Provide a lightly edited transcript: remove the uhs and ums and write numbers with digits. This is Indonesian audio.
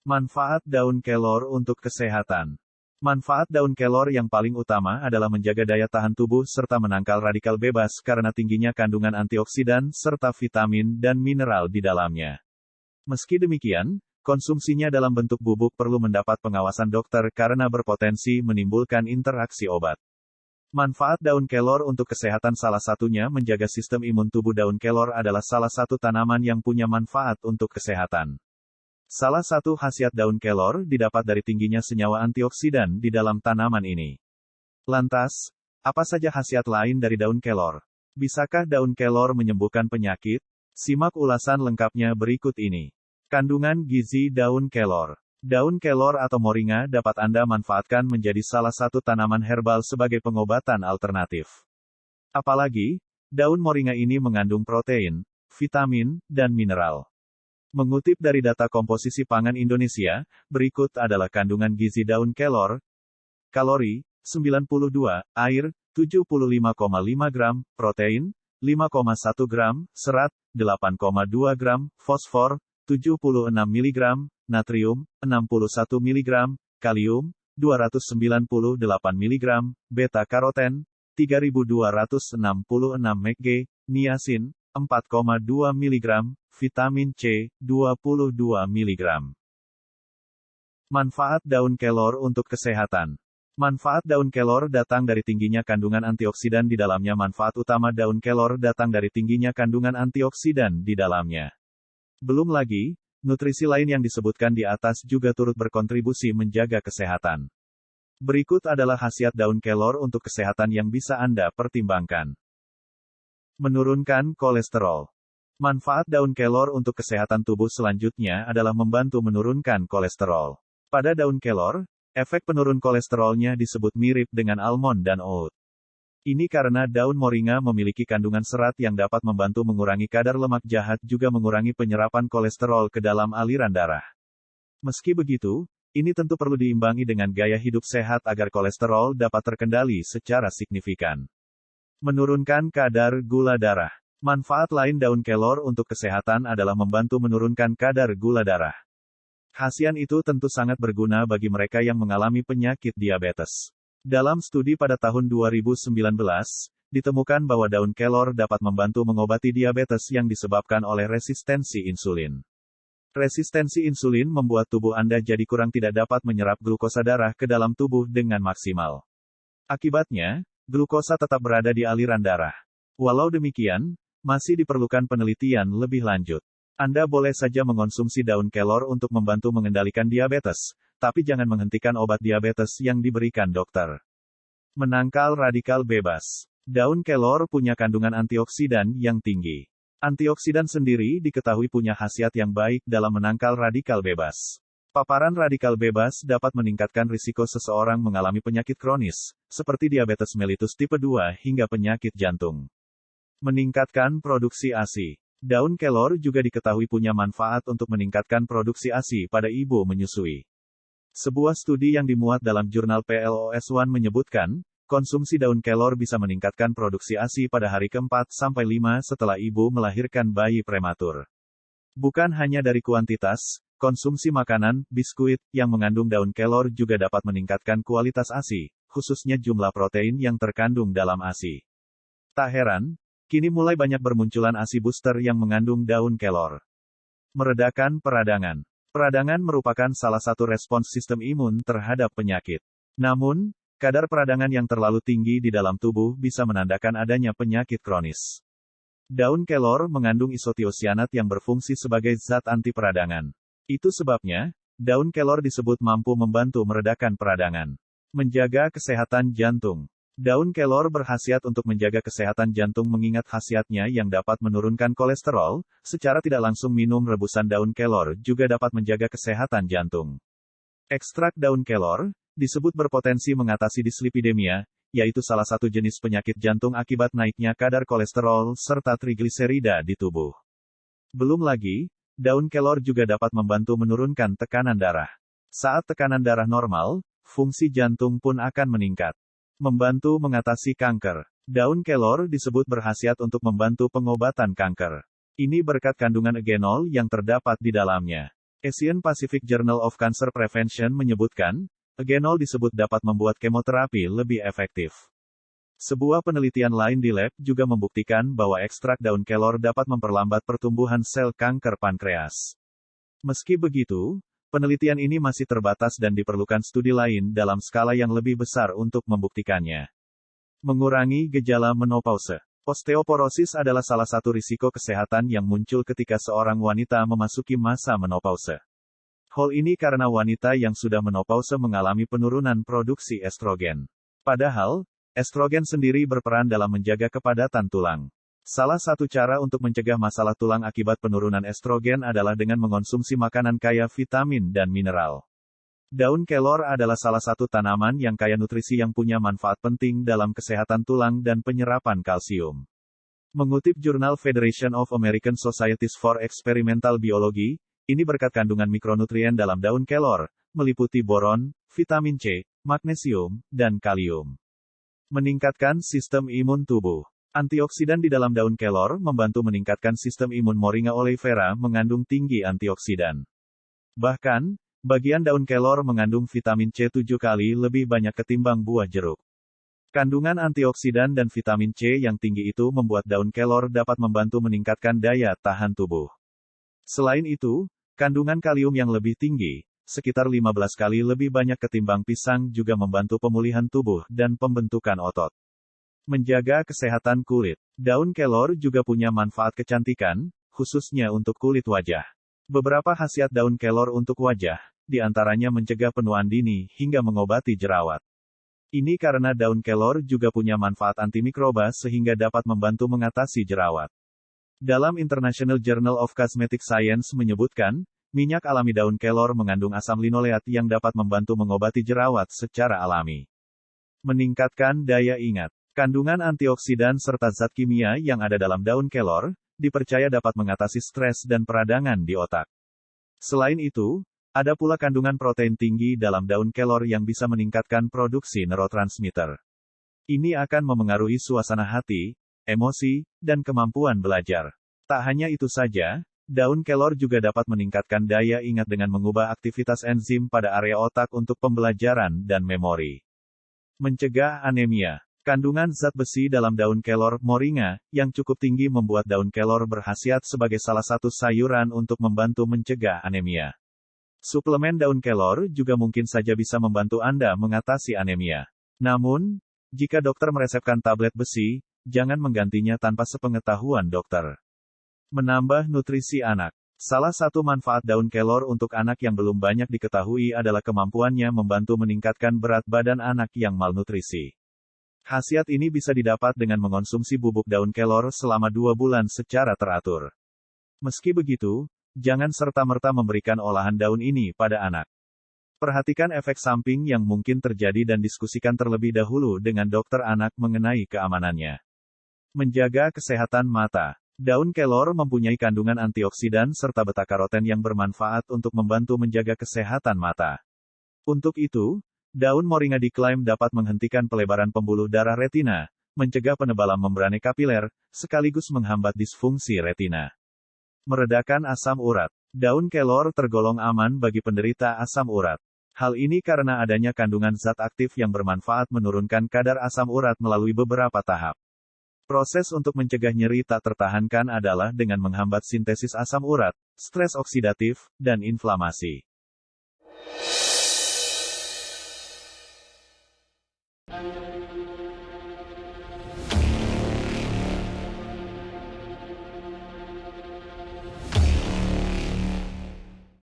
Manfaat daun kelor untuk kesehatan. Manfaat daun kelor yang paling utama adalah menjaga daya tahan tubuh serta menangkal radikal bebas karena tingginya kandungan antioksidan serta vitamin dan mineral di dalamnya. Meski demikian, konsumsinya dalam bentuk bubuk perlu mendapat pengawasan dokter karena berpotensi menimbulkan interaksi obat. Manfaat daun kelor untuk kesehatan salah satunya menjaga sistem imun tubuh. Daun kelor adalah salah satu tanaman yang punya manfaat untuk kesehatan. Salah satu khasiat daun kelor didapat dari tingginya senyawa antioksidan di dalam tanaman ini. Lantas, apa saja khasiat lain dari daun kelor? Bisakah daun kelor menyembuhkan penyakit? Simak ulasan lengkapnya berikut ini. Kandungan gizi daun kelor. Daun kelor atau moringa dapat Anda manfaatkan menjadi salah satu tanaman herbal sebagai pengobatan alternatif. Apalagi, daun moringa ini mengandung protein, vitamin, dan mineral. Mengutip dari data Komposisi Pangan Indonesia, berikut adalah kandungan gizi daun kelor. Kalori, 92, air, 75,5 gram, protein, 5,1 gram, serat, 8,2 gram, fosfor, 76 mg, natrium, 61 mg, kalium, 298 mg, beta-karoten, 3266 mg, niacin, 4,2 mg, vitamin C, 22 mg. Manfaat daun kelor untuk kesehatan. Manfaat daun kelor datang dari tingginya kandungan antioksidan di dalamnya. Manfaat utama daun kelor datang dari tingginya kandungan antioksidan di dalamnya. Belum lagi, nutrisi lain yang disebutkan di atas juga turut berkontribusi menjaga kesehatan. Berikut adalah khasiat daun kelor untuk kesehatan yang bisa Anda pertimbangkan. Menurunkan kolesterol. Manfaat daun kelor untuk kesehatan tubuh selanjutnya adalah membantu menurunkan kolesterol. Pada daun kelor, efek penurun kolesterolnya disebut mirip dengan almond dan oat. Ini karena daun moringa memiliki kandungan serat yang dapat membantu mengurangi kadar lemak jahat juga mengurangi penyerapan kolesterol ke dalam aliran darah. Meski begitu, ini tentu perlu diimbangi dengan gaya hidup sehat agar kolesterol dapat terkendali secara signifikan. Menurunkan kadar gula darah. Manfaat lain daun kelor untuk kesehatan adalah membantu menurunkan kadar gula darah. Khasiat itu tentu sangat berguna bagi mereka yang mengalami penyakit diabetes. Dalam studi pada tahun 2019, ditemukan bahwa daun kelor dapat membantu mengobati diabetes yang disebabkan oleh resistensi insulin. Resistensi insulin membuat tubuh Anda jadi kurang tidak dapat menyerap glukosa darah ke dalam tubuh dengan maksimal. Akibatnya, glukosa tetap berada di aliran darah. Walau demikian, masih diperlukan penelitian lebih lanjut. Anda boleh saja mengonsumsi daun kelor untuk membantu mengendalikan diabetes, tapi jangan menghentikan obat diabetes yang diberikan dokter. Menangkal radikal bebas. Daun kelor punya kandungan antioksidan yang tinggi. Antioksidan sendiri diketahui punya khasiat yang baik dalam menangkal radikal bebas. Paparan radikal bebas dapat meningkatkan risiko seseorang mengalami penyakit kronis, seperti diabetes mellitus tipe 2 hingga penyakit jantung. Meningkatkan produksi ASI. Daun kelor juga diketahui punya manfaat untuk meningkatkan produksi ASI pada ibu menyusui. Sebuah studi yang dimuat dalam jurnal PLOS ONE menyebutkan, konsumsi daun kelor bisa meningkatkan produksi ASI pada hari ke-4 sampai 5 setelah ibu melahirkan bayi prematur. Bukan hanya dari kuantitas, konsumsi makanan, biskuit, yang mengandung daun kelor juga dapat meningkatkan kualitas ASI, khususnya jumlah protein yang terkandung dalam ASI. Tak heran, kini mulai banyak bermunculan ASI booster yang mengandung daun kelor. Meredakan peradangan. Peradangan merupakan salah satu respons sistem imun terhadap penyakit. Namun, kadar peradangan yang terlalu tinggi di dalam tubuh bisa menandakan adanya penyakit kronis. Daun kelor mengandung isotiosianat yang berfungsi sebagai zat anti peradangan. Itu sebabnya, daun kelor disebut mampu membantu meredakan peradangan. Menjaga kesehatan jantung. Daun kelor berkhasiat untuk menjaga kesehatan jantung mengingat khasiatnya yang dapat menurunkan kolesterol, secara tidak langsung minum rebusan daun kelor juga dapat menjaga kesehatan jantung. Ekstrak daun kelor, disebut berpotensi mengatasi dislipidemia, yaitu salah satu jenis penyakit jantung akibat naiknya kadar kolesterol serta trigliserida di tubuh. Belum lagi, daun kelor juga dapat membantu menurunkan tekanan darah. Saat tekanan darah normal, fungsi jantung pun akan meningkat. Membantu mengatasi kanker. Daun kelor disebut berkhasiat untuk membantu pengobatan kanker. Ini berkat kandungan eugenol yang terdapat di dalamnya. Asian Pacific Journal of Cancer Prevention menyebutkan, eugenol disebut dapat membuat kemoterapi lebih efektif. Sebuah penelitian lain di lab juga membuktikan bahwa ekstrak daun kelor dapat memperlambat pertumbuhan sel kanker pankreas. Meski begitu, penelitian ini masih terbatas dan diperlukan studi lain dalam skala yang lebih besar untuk membuktikannya. Mengurangi gejala menopause. Osteoporosis adalah salah satu risiko kesehatan yang muncul ketika seorang wanita memasuki masa menopause. Hal ini karena wanita yang sudah menopause mengalami penurunan produksi estrogen. Padahal, estrogen sendiri berperan dalam menjaga kepadatan tulang. Salah satu cara untuk mencegah masalah tulang akibat penurunan estrogen adalah dengan mengonsumsi makanan kaya vitamin dan mineral. Daun kelor adalah salah satu tanaman yang kaya nutrisi yang punya manfaat penting dalam kesehatan tulang dan penyerapan kalsium. Mengutip jurnal Federation of American Societies for Experimental Biology, ini berkat kandungan mikronutrien dalam daun kelor, meliputi boron, vitamin C, magnesium, dan kalium. Meningkatkan sistem imun tubuh. Antioksidan di dalam daun kelor membantu meningkatkan sistem imun. Moringa oleifera mengandung tinggi antioksidan. Bahkan, bagian daun kelor mengandung vitamin C 7 kali lebih banyak ketimbang buah jeruk. Kandungan antioksidan dan vitamin C yang tinggi itu membuat daun kelor dapat membantu meningkatkan daya tahan tubuh. Selain itu, kandungan kalium yang lebih tinggi, sekitar 15 kali lebih banyak ketimbang pisang, juga membantu pemulihan tubuh dan pembentukan otot. Menjaga kesehatan kulit. Daun kelor juga punya manfaat kecantikan, khususnya untuk kulit wajah. Beberapa khasiat daun kelor untuk wajah, diantaranya mencegah penuaan dini hingga mengobati jerawat. Ini karena daun kelor juga punya manfaat antimikroba sehingga dapat membantu mengatasi jerawat. Dalam International Journal of Cosmetic Science menyebutkan, minyak alami daun kelor mengandung asam linoleat yang dapat membantu mengobati jerawat secara alami. Meningkatkan daya ingat. Kandungan antioksidan serta zat kimia yang ada dalam daun kelor, dipercaya dapat mengatasi stres dan peradangan di otak. Selain itu, ada pula kandungan protein tinggi dalam daun kelor yang bisa meningkatkan produksi neurotransmitter. Ini akan memengaruhi suasana hati, emosi, dan kemampuan belajar. Tak hanya itu saja, daun kelor juga dapat meningkatkan daya ingat dengan mengubah aktivitas enzim pada area otak untuk pembelajaran dan memori. Mencegah anemia. Kandungan zat besi dalam daun kelor, moringa, yang cukup tinggi membuat daun kelor berkhasiat sebagai salah satu sayuran untuk membantu mencegah anemia. Suplemen daun kelor juga mungkin saja bisa membantu Anda mengatasi anemia. Namun, jika dokter meresepkan tablet besi, jangan menggantinya tanpa sepengetahuan dokter. Menambah nutrisi anak. Salah satu manfaat daun kelor untuk anak yang belum banyak diketahui adalah kemampuannya membantu meningkatkan berat badan anak yang malnutrisi. Khasiat ini bisa didapat dengan mengonsumsi bubuk daun kelor selama 2 bulan secara teratur. Meski begitu, jangan serta-merta memberikan olahan daun ini pada anak. Perhatikan efek samping yang mungkin terjadi dan diskusikan terlebih dahulu dengan dokter anak mengenai keamanannya. Menjaga kesehatan mata. Daun kelor mempunyai kandungan antioksidan serta beta-karoten yang bermanfaat untuk membantu menjaga kesehatan mata. Untuk itu, daun moringa diklaim dapat menghentikan pelebaran pembuluh darah retina, mencegah penebalan membrane kapiler, sekaligus menghambat disfungsi retina. Meredakan asam urat. Daun kelor tergolong aman bagi penderita asam urat. Hal ini karena adanya kandungan zat aktif yang bermanfaat menurunkan kadar asam urat melalui beberapa tahap. Proses untuk mencegah nyeri tak tertahankan adalah dengan menghambat sintesis asam urat, stres oksidatif, dan inflamasi.